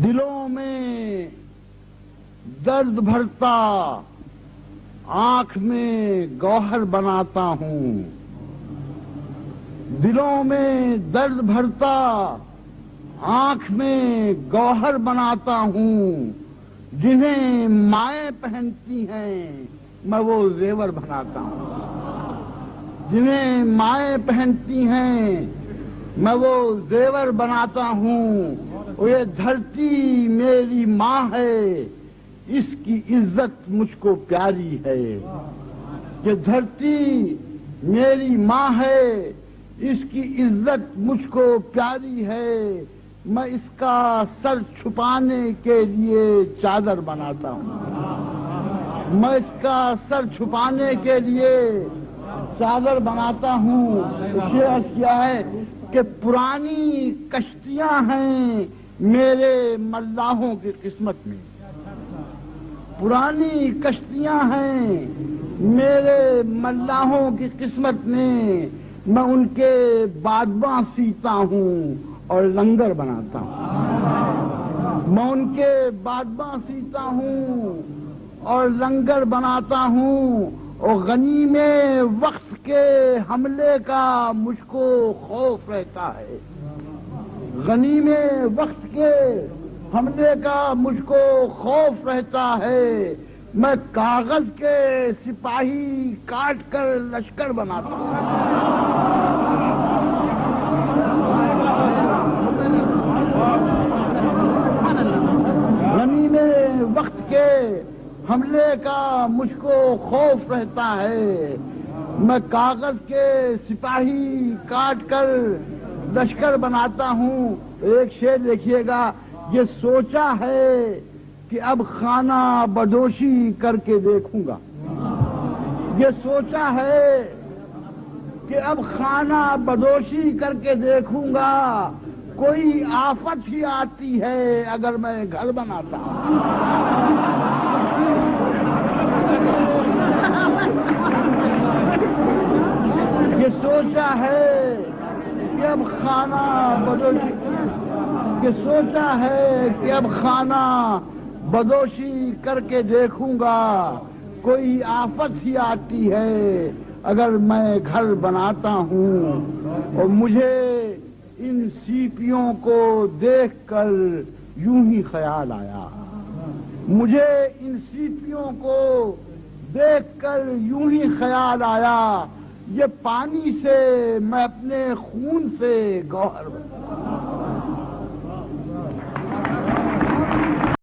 دلوں میں درد بھرتا آنکھ میں گوہر بناتا ہوں، دلوں میں درد بھرتا آنکھ میں گوہر بناتا ہوں، جنہیں مائیں پہنتی ہیں میں وہ زیور بناتا ہوں، جنہیں مائیں پہنتی ہیں میں وہ زیور بناتا ہوں۔ اور یہ دھرتی میری ماں ہے، اس کی عزت مجھ کو پیاری ہے۔ یہ دھرتی میری ماں ہے، اس کی عزت مجھ کو پیاری ہے۔ میں اس کا سر چھپانے کے لیے چادر بناتا ہوں، میں اس کا سر چھپانے کے لیے چادر بناتا ہوں۔ یہ عرض کیا ہے کہ پرانی کشتیاں ہیں میرے ملاحوں کی قسمت میں، پرانی کشتیاں ہیں میرے ملاحوں کی قسمت میں، میں ان کے بادباں سیتا ہوں اور لنگر بناتا ہوں، میں ان کے بادباں سیتا ہوں اور لنگر بناتا ہوں۔ اور غنیم وقت کے حملے کا مجھ کو خوف رہتا ہے، غنیم وقت کے حملے کا مجھ کو خوف رہتا ہے۔ میں کاغذ کے سپاہی کاٹ کر لشکر بناتا ہوں، غنیم وقت کے حملے کا مجھ کو خوف رہتا ہے۔ میں کاغذ کے سپاہی کاٹ کر لشکر بناتا ہوں۔ ایک شعر دیکھیے گا، یہ سوچا ہے کہ اب خانہ بدوشی کر کے دیکھوں گا، یہ سوچا ہے کہ اب خانہ بدوشی کر کے دیکھوں گا، کوئی آفت ہی آتی ہے اگر میں گھر بناتا ہوں۔ یہ سوچا ہے کہ اب خانہ بدوشی، یہ سوچا ہے کہ اب خانہ بدوشی کر کے دیکھوں گا، کوئی آفت ہی آتی ہے اگر میں گھر بناتا ہوں۔ اور مجھے ان سیپیوں کو دیکھ کر یوں ہی خیال آیا، مجھے ان سیپیوں کو دیکھ کر یوں ہی خیال آیا، یہ پانی سے میں اپنے خون سے گوہر بناتا ہوں۔